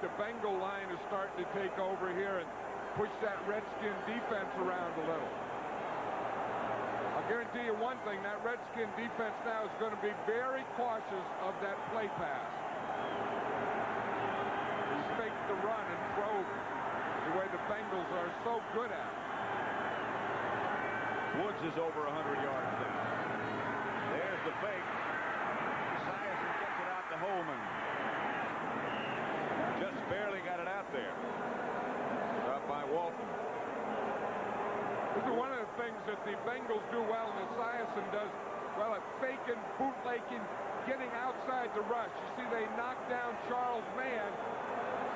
the Bengal line is starting to take over here and push that Redskin defense around a little. I'll guarantee you one thing, that Redskin defense now is going to be very cautious of that play pass. He faked the run and throw the way the Bengals are so good at. Woods is over 100 yards there. There's the fake. Esiason gets it out to Holman. Just barely got it out there. Up by Walton. This is one of the things that the Bengals do well, and Esiason does well at faking, bootlegging, getting outside the rush. You see, they knock down Charles Mann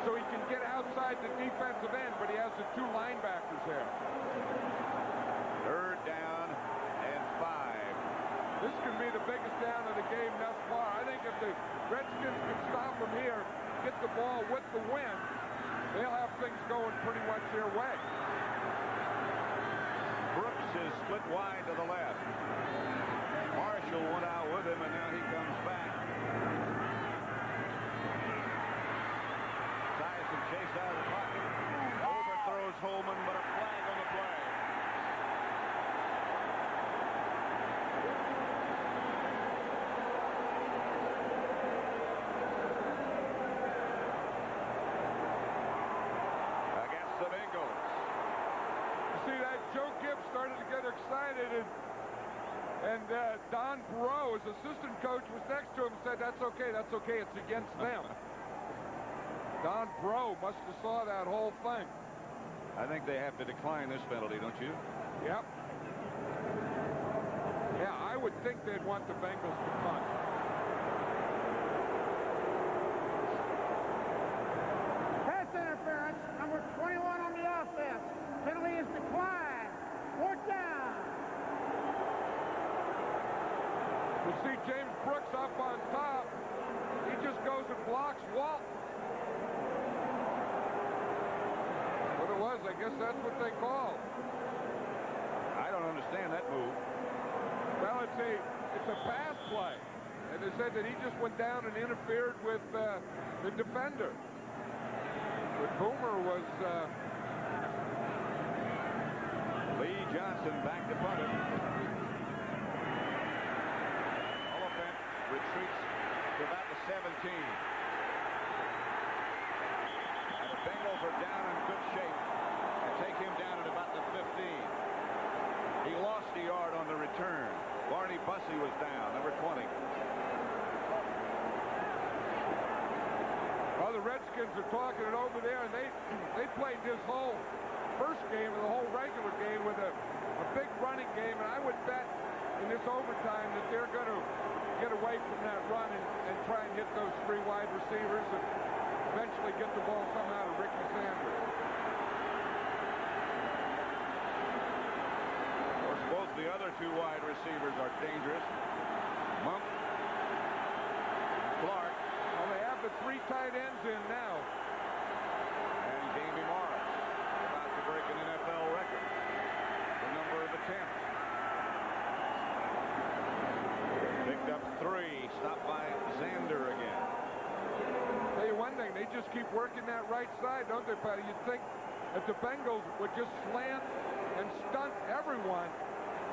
so he can get outside the defensive end, but he has the two linebackers there. 3rd down and 5. This can be the biggest down of the game thus far. I think if the Redskins can stop them here, get the ball with the win, they'll have things going pretty much their way. Brooks is split wide to the left. Marshall went out with him, and now he comes back. Esiason chased out of the pocket. Overthrows Holman, but a flag on the play. Against the Bengals. You see that Joe Gibbs started to get excited, and Don Breaux, his assistant coach, was next to him and said, that's okay, it's against them. Don Breaux must have saw that whole thing. I think they have to decline this penalty, don't you? Yep. Yeah, I would think they'd want the Bengals to punt. Pass interference, number 21 on the offense. Penalty is declined. 4th down. You see James Brooks up on top. He just goes and blocks Walton. What it was, I guess that's what they called. I don't understand that move. Well, it's a pass play. And they said that he just went down and interfered with the defender. But Boomer was... Lee Johnson back to punt it. Oliphant retreats to about the 17. And the Bengals are down in good shape and take him down at about the 15. He lost a yard on the return. Barney Bussey was down, number 20. Well, the Redskins are talking it over there, and they played this whole first game of the whole regular game with a big running game, and I would bet in this overtime that they're going to get away from that run and try and hit those 3 wide receivers and eventually get the ball somehow to Ricky Sanders. Of course, both the other 2 wide receivers are dangerous. Monk, Clark. Well, they have the 3 tight ends in now. And Jamie Morris, about to break an NFL record. The number of attempts. Picked up 3, stopped by Zander again. Tell you one thing, they just keep working that right side, don't they, Patty? You'd think that the Bengals would just slant and stunt everyone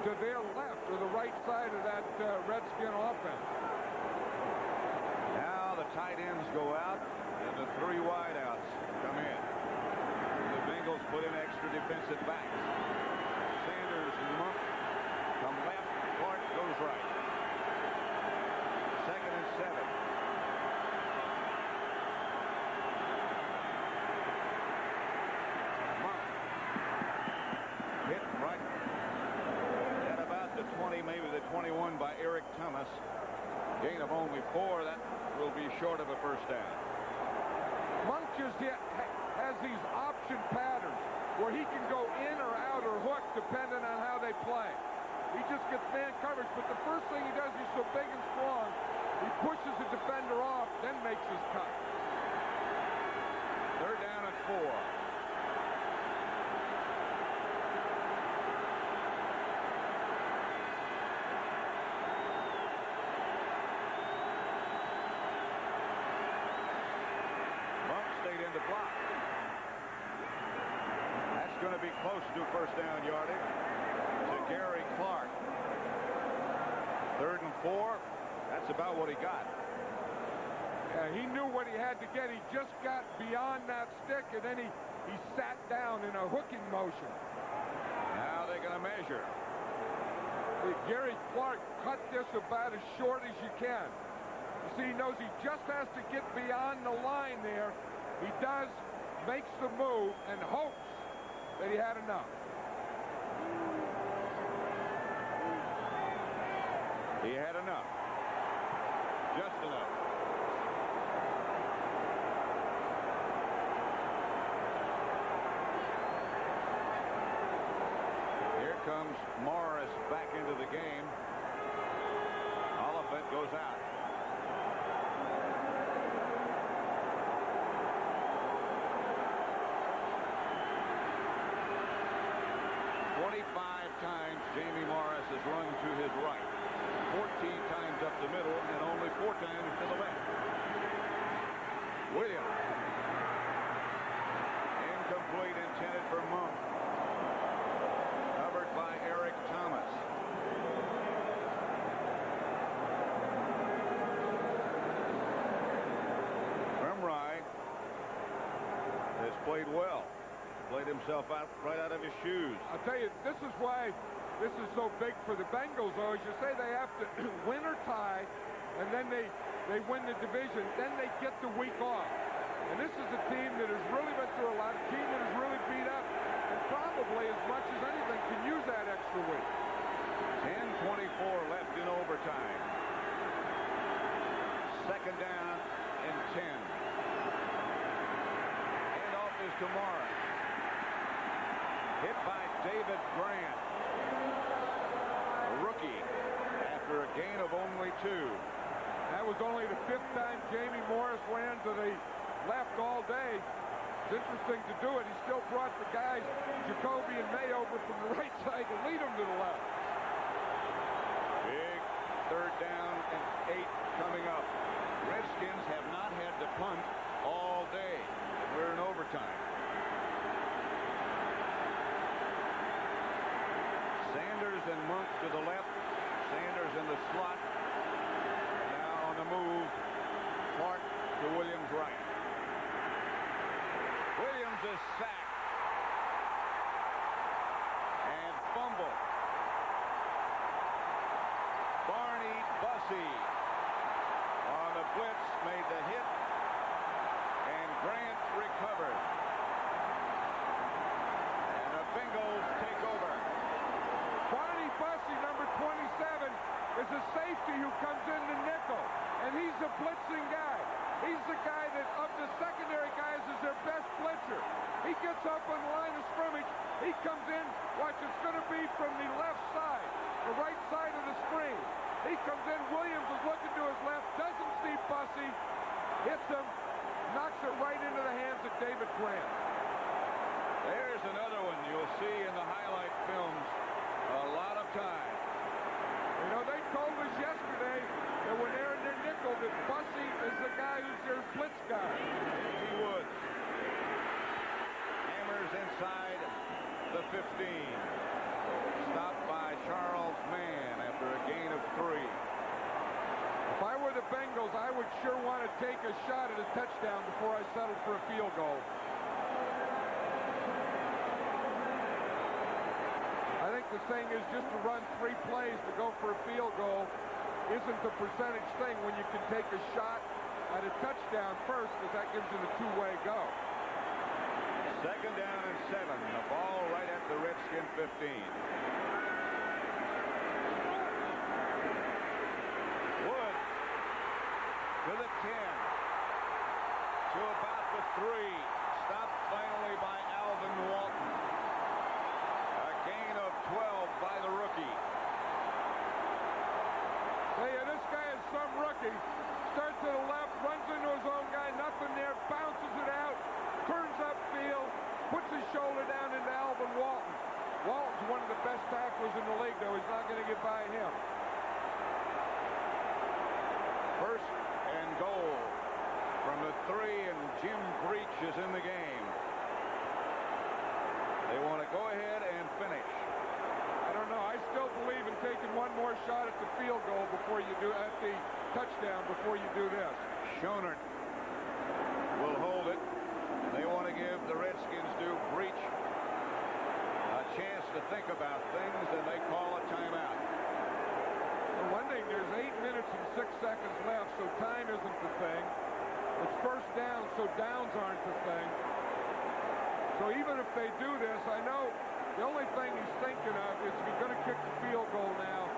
to their left or the right side of that Redskin offense. Now the tight ends go out and the 3 wideouts come in. The Bengals put in extra defensive backs. Sanders and Monk come left. Clark goes right. 2nd and 7. Monk hit right at about the 20, maybe the 21 by Eric Thomas. Gain of only 4. That will be short of a first down. Monk just has these option patterns where he can go in or out or hook depending on how they play. He just gets man coverage, but the first thing he does, he's so big and strong, he pushes the defender off, then makes his cut. 3rd down and 4. block. That's going to be close to first down yardage to Gary Clark. 3rd and 4. That's about what he got. Yeah, he knew what he had to get. He just got beyond that stick, and then he sat down in a hooking motion. Now they're going to measure. Gary Clark cut this about as short as you can. You see, he knows he just has to get beyond the line there. He does, makes the move, and hopes that he had enough. He had enough. Just enough. Here comes Morris back into the game. Oliphant goes out. Times Jamie Morris has run to his right, 14 times up the middle, and only 4 times to the left. Williams. Incomplete, intended for Monk. Covered by Eric Thomas. Remry has played well. Played himself out right out of his shoes. I'll tell you, this is why this is so big for the Bengals, though. As you say, they have to win or tie, and then they win the division. Then they get the week off. And this is a team that has really been through a lot, a team that is really beat up, and probably as much as anything can use that extra week. 10:24 left in overtime. 2nd down and 10. Handoff is to Morris. Hit by David Grant, a rookie, after a gain of only 2. That was only the 5th time Jamie Morris ran to the left all day. It's interesting to do it. He still brought the guys, Jacoby and May, over from the right side to lead them to the left. Big 3rd down and 8 coming up. Redskins have not had to punt all day. We're in overtime. Sanders and Monk to the left. Sanders in the slot. Now on the move, Clark to Williams' right. Williams is sacked and fumbled. Barney Bussey on the blitz made the hit, and Grant recovered. And the Bengals take over. Barney Bussey, number 27, is a safety who comes in the nickel, and he's a blitzing guy. He's the guy that, of the secondary guys, is their best blitzer. He gets up on the line of scrimmage. He comes in. Watch, it's going to be from the left side, the right side of the screen. He comes in. Williams is looking to his left. Doesn't see Bussey. Hits him. Knocks it right into the hands of David Grant. There's another one you'll see in the highlight films a lot of times. You know, they told us yesterday that when they're in their nickel, that Bussey is the guy who's their blitz guy. He would. Hammers inside the 15. Stopped by Charles Mann after a gain of 3. If I were the Bengals, I would sure want to take a shot at a touchdown before I settled for a field goal. I think the thing is just to run 3 plays to go for a field goal isn't the percentage thing when you can take a shot at a touchdown first, because that gives it a 2-way go. 2nd down and 7. The ball right at the Redskin 15. Wood to the 10. To about the 3. Stopped finally by Alvin Walton. A gain of 12 by the rookie. Hey, this guy is some rookie. Starts to the left, runs into his own guy, nothing there, bounces it out, turns upfield, puts his shoulder down into Alvin Walton. Walton's one of the best tacklers in the league, though. He's not going to get by him. 1st and goal from the 3, and Jim Breech is in the game. They want to go ahead and finish. I don't know. I still believe in taking one more shot at the field goal before you do at the touchdown before you do this. Schoenert will hold it. They want to give the Redskins Breech a chance to think about things, and they call a timeout. For one thing, there's 8 minutes and 6 seconds left, so time isn't the thing. It's first down, so downs aren't the thing. So even if they do this, I know the only thing he's thinking of is if he's going to kick the field goal now,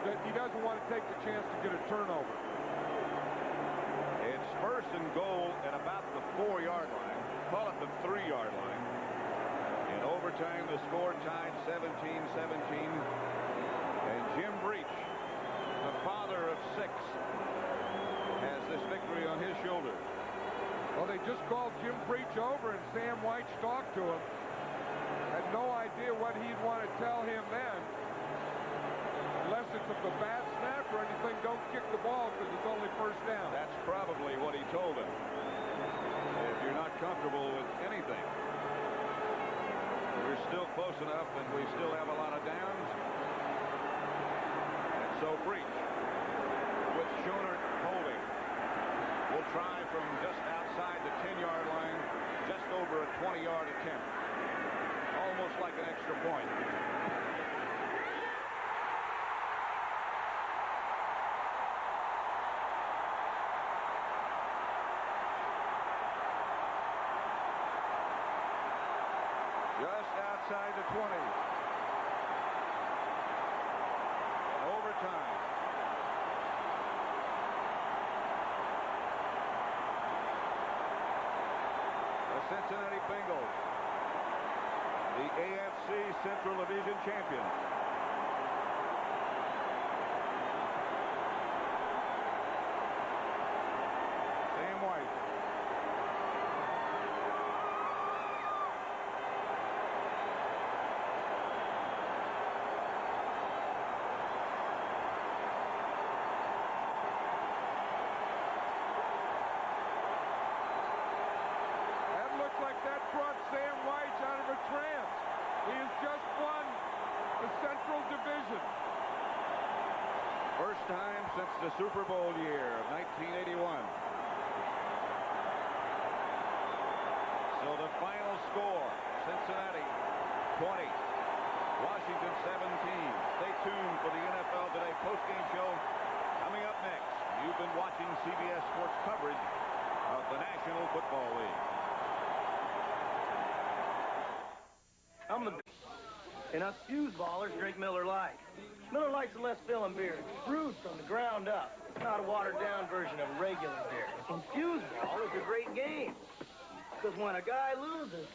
that he doesn't want to take the chance to get a turnover. It's first and goal at about the 4-yard line. Call it the 3-yard line. In overtime, the score tied 17-17. And Jim Breech, the father of 6, has this victory on his shoulders. Well, they just called Jim Breech over, and Sam White talked to him. Had no idea what he'd want to tell him then. Unless it's a bad snap or anything, don't kick the ball because it's only first down. That's probably what he told him. If you're not comfortable with anything, we're still close enough and we still have a lot of downs. And so Breech, with Schoenert holding, will try from just outside the 10-yard line, just over a 20-yard attempt. Almost like an extra point. Just outside the 20. Overtime. The Cincinnati Bengals, the AFC Central Division champions. Sam White. Sam White out of a trance. He has just won the Central Division. First time since the Super Bowl year of 1981. So the final score, Cincinnati 20, Washington 17. Stay tuned for the NFL Today postgame show coming up next. You've been watching CBS Sports coverage of the National Football League. And us fuse ballers drink Miller Lite. Miller Lite's a less filling beer. It's brewed from the ground up. It's not a watered-down version of regular beer. And fuse ball is a great game. Because when a guy loses,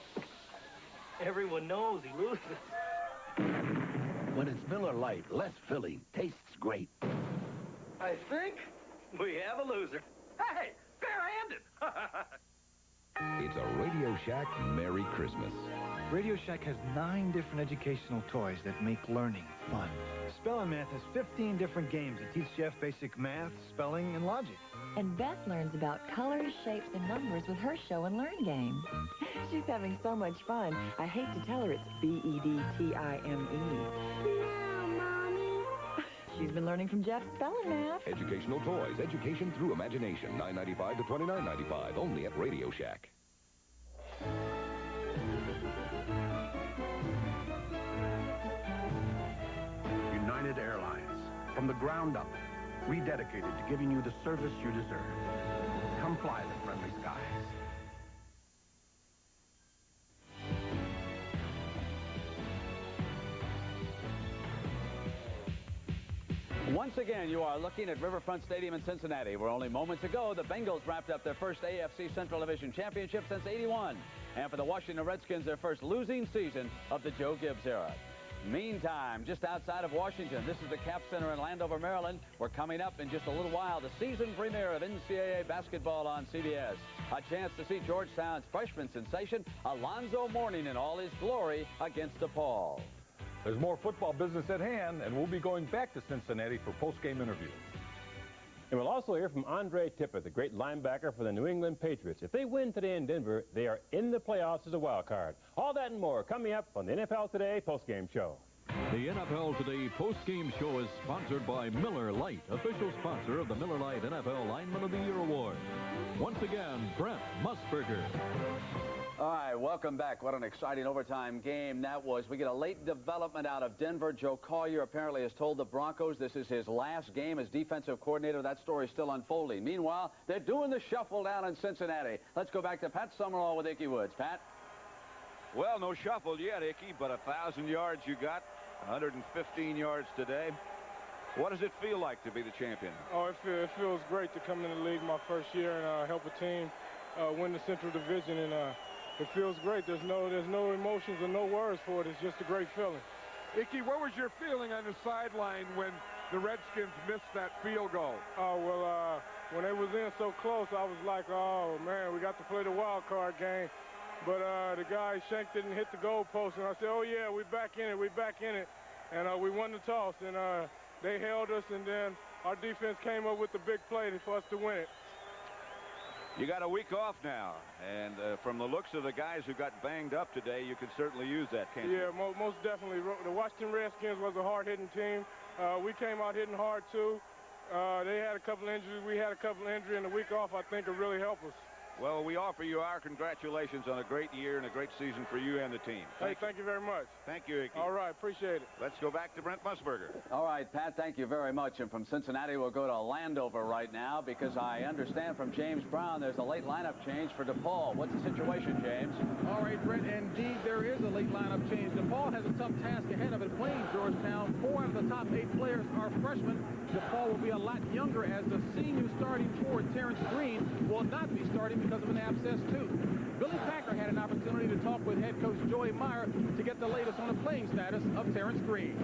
everyone knows he loses. When it's Miller Lite, less filling, tastes great. I think we have a loser. Hey, fair-handed. It's a Radio Shack Merry Christmas. Radio Shack has 9 different educational toys that make learning fun. Spelling Math has 15 different games that teach Jeff basic math, spelling, and logic. And Beth learns about colors, shapes, and numbers with her show and learn game. She's having so much fun, I hate to tell her it's B-E-D-T-I-M-E. No, Mommy. She's been learning from Jeff's spelling math. Educational toys, education through imagination. $9.95 to $29.95, only at Radio Shack. United Airlines, from the ground up, rededicated to giving you the service you deserve. Come fly the friendly skies. Once again, you are looking at Riverfront Stadium in Cincinnati, where only moments ago, the Bengals wrapped up their first AFC Central Division championship since '81. And for the Washington Redskins, their first losing season of the Joe Gibbs era. Meantime, just outside of Washington, this is the Cap Center in Landover, Maryland. We're coming up in just a little while, the season premiere of NCAA basketball on CBS. A chance to see Georgetown's freshman sensation, Alonzo Mourning, in all his glory against DePaul. There's more football business at hand, and we'll be going back to Cincinnati for post-game interviews. And we'll also hear from Andre Tippett, the great linebacker for the New England Patriots. If they win today in Denver, they are in the playoffs as a wild card. All that and more coming up on the NFL Today postgame show. The NFL Today postgame show is sponsored by Miller Lite, official sponsor of the Miller Lite NFL Lineman of the Year Award. Once again, Brent Musburger. All right, welcome back. What an exciting overtime game that was. We get a late development out of Denver. Joe Collier apparently has told the Broncos this is his last game as defensive coordinator. That story is still unfolding. Meanwhile, they're doing the shuffle down in Cincinnati. Let's go back to Pat Summerall with Ickey Woods. Pat? Well, no shuffle yet, Ickey, but 1,000 yards you got, 115 yards today. What does it feel like to be the champion? Oh, it feels great to come in the league my first year and help a team win the Central Division, and it feels great. There's no emotions or no words for it. It's just a great feeling. Ickey, what was your feeling on the sideline when the Redskins missed that field goal? Oh, well, when they was in so close, I was like, oh, man, we got to play the wild card game. But the guy, Shank, didn't hit the goal post, and I said, oh, yeah, we're back in it, And we won the toss, and they held us, and then our defense came up with the big play for us to win it. You got a week off now, and from the looks of the guys who got banged up today, you could certainly use that, can't you? Yeah, most definitely. The Washington Redskins was a hard-hitting team. We came out hitting hard, too. They had a couple injuries. We had a couple injuries, and the week off, I think, will really help us. Well, we offer you our congratulations on a great year and a great season for you and the team. Thank you very much. Thank you, Ickey. All right, appreciate it. Let's go back to Brent Musburger. All right, Pat, thank you very much. And from Cincinnati, we'll go to Landover right now because I understand from James Brown there's a late lineup change for DePaul. What's the situation, James? All right, Brent, indeed there is a late lineup change. DePaul has a tough task ahead of it playing Georgetown. 4 out of the top 8 players are freshmen. DePaul will be a lot younger as the senior starting forward, Terrence Green, will not be starting because of an abscess too. Billy Packer had an opportunity to talk with head coach Joey Meyer to get the latest on the playing status of Terrence Green.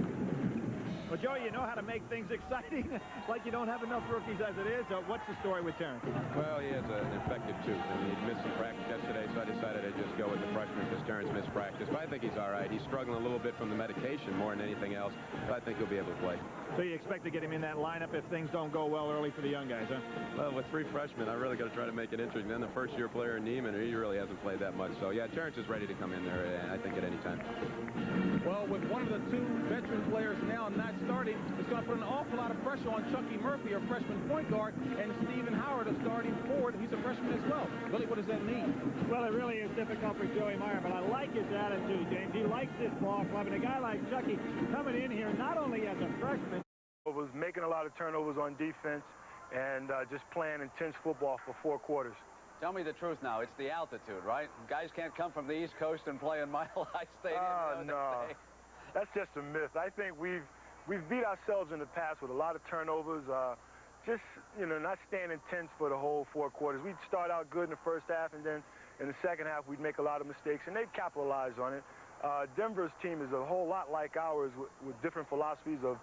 Well, Joey, you know how to make things exciting, like you don't have enough rookies as it is. What's the story with Terrence? Well, he has an infected tooth, and he missed some practice yesterday, so I decided to just go with the freshman because Terrence missed practice. But I think he's all right. He's struggling a little bit from the medication more than anything else, but I think he'll be able to play. So you expect to get him in that lineup if things don't go well early for the young guys, huh? Well, with 3 freshmen, I really got to try to make it interesting. Then the first-year player, Neiman, he really hasn't played that much. So, yeah, Terrence is ready to come in there, and I think at any time. Well, with one of the 2 veteran players now not starting, it's going to put an awful lot of pressure on Chucky Murphy, a freshman point guard, and Stephen Howard, a starting forward. He's a freshman as well. Really, what does that mean? Well, it really is difficult for Joey Meyer, but I like his attitude, James. He likes this ball club, and a guy like Chucky coming in here not only as a freshman, was making a lot of turnovers on defense and just playing intense football for 4 quarters. Tell me the truth now. It's the altitude, right? Guys can't come from the East Coast and play in Mile High Stadium. No, that's just a myth. I think we've beat ourselves in the past with a lot of turnovers. Just, not staying intense for the whole 4 quarters. We'd start out good in the first half, and then in the second half, we'd make a lot of mistakes, and they'd capitalize on it. Denver's team is a whole lot like ours with different philosophies of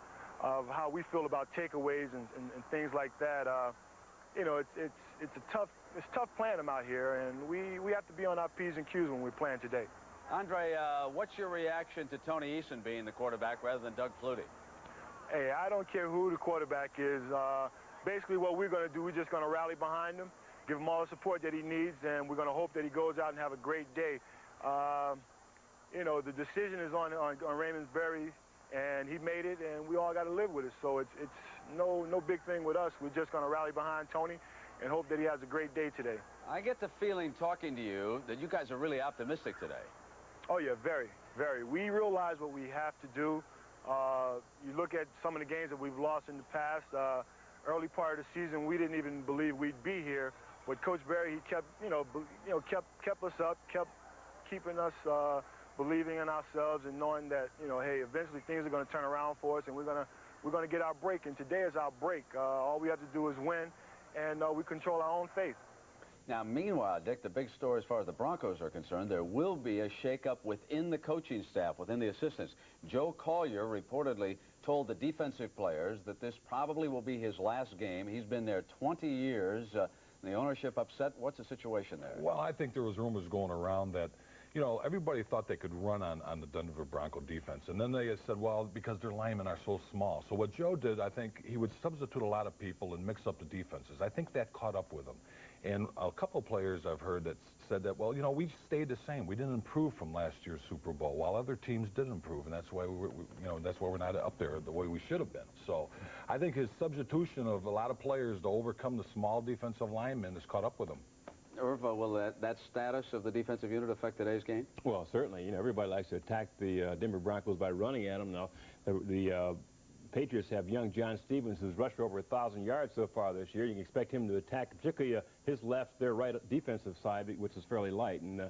how we feel about takeaways and things like that. It's tough playing them out here, and we have to be on our P's and Q's when we're playing today. Andre, what's your reaction to Tony Eason being the quarterback rather than Doug Flutie? Hey, I don't care who the quarterback is. Basically, what we're going to do, we're just going to rally behind him, give him all the support that he needs, and we're going to hope that he goes out and have a great day. The decision is on Raymond Berry, and he made it, and we all got to live with it. So it's no big thing with us. We're just going to rally behind Tony and hope that he has a great day today. I get the feeling, talking to you, that you guys are really optimistic today. Oh, yeah, very, very. We realize what we have to do. You look at some of the games that we've lost in the past. Early part of the season, we didn't even believe we'd be here. But Coach Berry, he kept, kept us up, kept keeping us believing in ourselves and knowing that, hey, eventually things are going to turn around for us, and we're going to get our break. And today is our break. All we have to do is win, and we control our own fate. Now, meanwhile, Dick, the big story as far as the Broncos are concerned, there will be a shakeup within the coaching staff, within the assistants. Joe Collier reportedly told the defensive players that this probably will be his last game. He's been there 20 years. The ownership upset. What's the situation there? Well, I think there was rumors going around that, you know, everybody thought they could run on the Denver Bronco defense. And then they said, well, because their linemen are so small. So what Joe did, I think, he would substitute a lot of people and mix up the defenses. I think that caught up with him. And a couple players I've heard that said that, well, you know, we stayed the same. We didn't improve from last year's Super Bowl, while other teams did improve, and that's why that's why we're not up there the way we should have been. So I think his substitution of a lot of players to overcome the small defensive linemen has caught up with him. Irv, will that status of the defensive unit affect today's game? Well, certainly. You know, everybody likes to attack the Denver Broncos by running at them. Now, the Patriots have young John Stevens, who's rushed for over 1,000 yards so far this year. You can expect him to attack particularly his left, their right defensive side, which is fairly light. And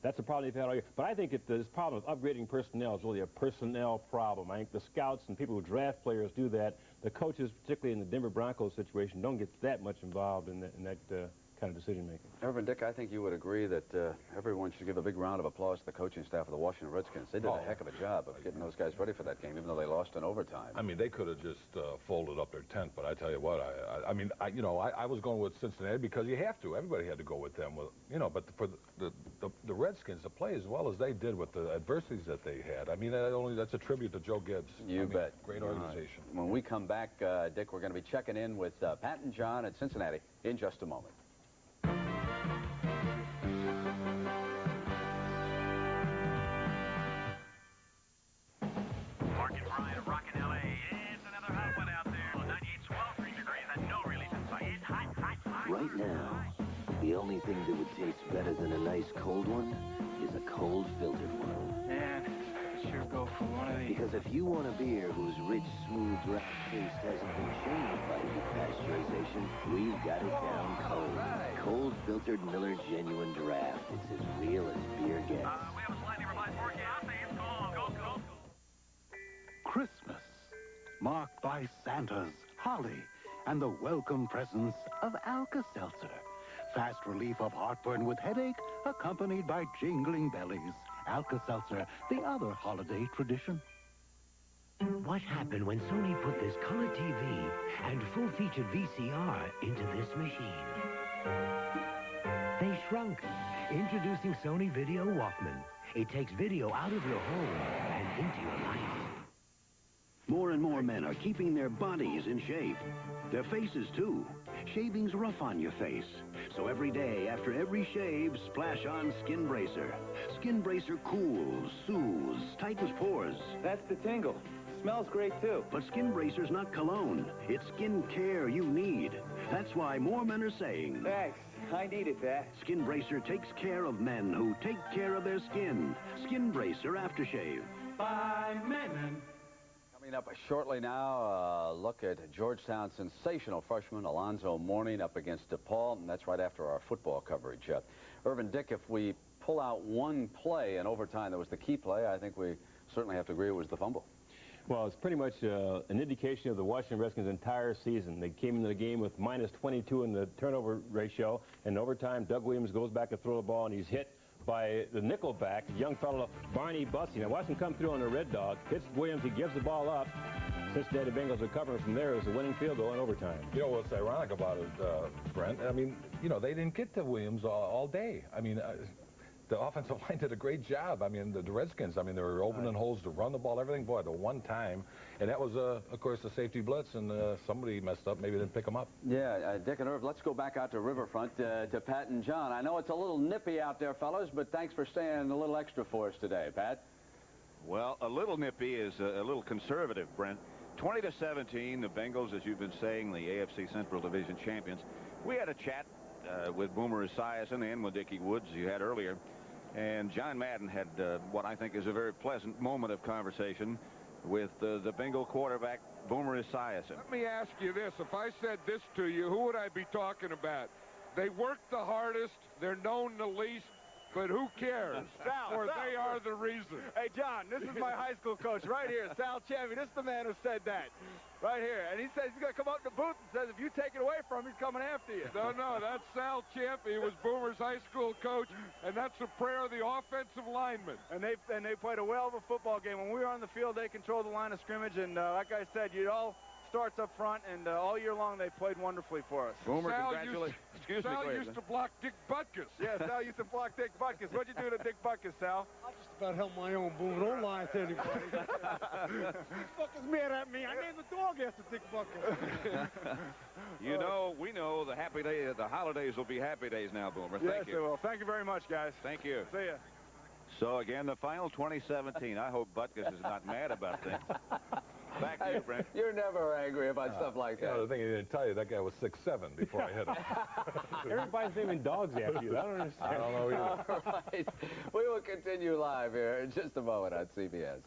that's a problem they've had all year. But I think this problem of upgrading personnel is really a personnel problem. I think the scouts and people who draft players do that. The coaches, particularly in the Denver Broncos situation, don't get that much involved in that kind of decision-making. Irvin, Dick, I think you would agree that everyone should give a big round of applause to the coaching staff of the Washington Redskins. They did a heck of a job of getting those guys ready for that game, even though they lost in overtime. I mean, they could have just folded up their tent, but I tell you what, I was going with Cincinnati because you have to. Everybody had to go with them. You know, but for the Redskins to play as well as they did with the adversities that they had, I mean, that's a tribute to Joe Gibbs. You bet. Great organization. When we come back, Dick, we're going to be checking in with Pat and John at Cincinnati in just a moment. Right now, the only thing that would taste better than a nice cold one is a cold filtered one. Man, I sure go for one of these. Because if you want a beer whose rich, smooth, round taste hasn't been changed by pasteurization, we've got it down cold. Right. Cold filtered Miller Genuine Draft. It's as real as beer gets. We have a slightly revised forecast. Go. Christmas, marked by Santas, holly, and the welcome presence of Alka-Seltzer. Fast relief of heartburn with headache, accompanied by jingling bellies. Alka-Seltzer, the other holiday tradition. What happened when Sony put this color TV and full-featured VCR into this machine? They shrunk. Introducing Sony Video Walkman. It takes video out of your home and into your life. More and more men are keeping their bodies in shape. Their faces, too. Shaving's rough on your face. So every day, after every shave, splash on Skin Bracer. Skin Bracer cools, soothes, tightens pores. That's the tingle. Smells great, too. But Skin Bracer's not cologne. It's skin care you need. That's why more men are saying... Thanks. I needed that. Skin Bracer takes care of men who take care of their skin. Skin Bracer Aftershave. By men. Coming up shortly now, look at Georgetown's sensational freshman Alonzo Mourning up against DePaul, and that's right after our football coverage. Irvin, Dick, if we pull out one play in overtime that was the key play, I think we certainly have to agree it was the fumble. Well, it's pretty much an indication of the Washington Redskins' entire season. They came into the game with -22 in the turnover ratio, and in overtime, Doug Williams goes back to throw the ball, and he's hit by the nickelback, young fellow Barney Bussey. Now watch him come through on the Red Dog. Hits Williams, he gives the ball up. Cincinnati Bengals recovering from there. It was a winning field goal in overtime. You know what's ironic about it, Brent? I mean, you know, they didn't get to Williams all day. I mean, the offensive line did a great job. I mean, the Redskins, I mean, they were opening holes to run the ball, everything. Boy, the one time. And that was, of course, the safety blitz, and somebody messed up. Maybe didn't pick them up. Yeah, Dick and Irv, let's go back out to Riverfront to Pat and John. I know it's a little nippy out there, fellas, but thanks for staying a little extra for us today. Pat? Well, a little nippy is a little conservative, Brent. 20-17, the Bengals, as you've been saying, the AFC Central Division champions. We had a chat with Boomer Esiason and with Dickie Woods, you had earlier. And John Madden had what I think is a very pleasant moment of conversation with the Bengal quarterback, Boomer Esiason. Let me ask you this. If I said this to you, who would I be talking about? They work the hardest. They're known the least. But who cares? Sal, they are the reason. Hey, John, this is my high school coach right here, Sal Champion. This is the man who said that right here. And he says he's going to come up in the booth and says if you take it away from him, he's coming after you. No, that's Sal Champion. He was Boomer's high school coach, and that's a prayer of the offensive lineman. And they played a well of a football game. When we were on the field, they controlled the line of scrimmage. And like I said, you'd all starts up front, and all year long they played wonderfully for us. Boomer, Sal congratulations. Excuse me, Sal wait a used to minute. block Dick Butkus. Yeah, Sal used to block Dick Butkus. What'd you do to Dick Butkus, Sal? I just about held my own, Boomer. Don't lie to anybody. Dick Butkus mad at me. I named the dog after Dick Butkus. You know, we know the happy day, the holidays will be happy days now, Boomer. Yes, Thank they you. will. Thank you very much, guys. Thank you. See ya. So again, the final 2017. I hope Butkus is not mad about things. Back to you, Frank. You're never angry about stuff like that. You know, the thing he didn't tell you, that guy was 6'7" before I hit him. Everybody's naming dogs after you. I don't understand. I don't know either. All right. We will continue live here in just a moment on CBS.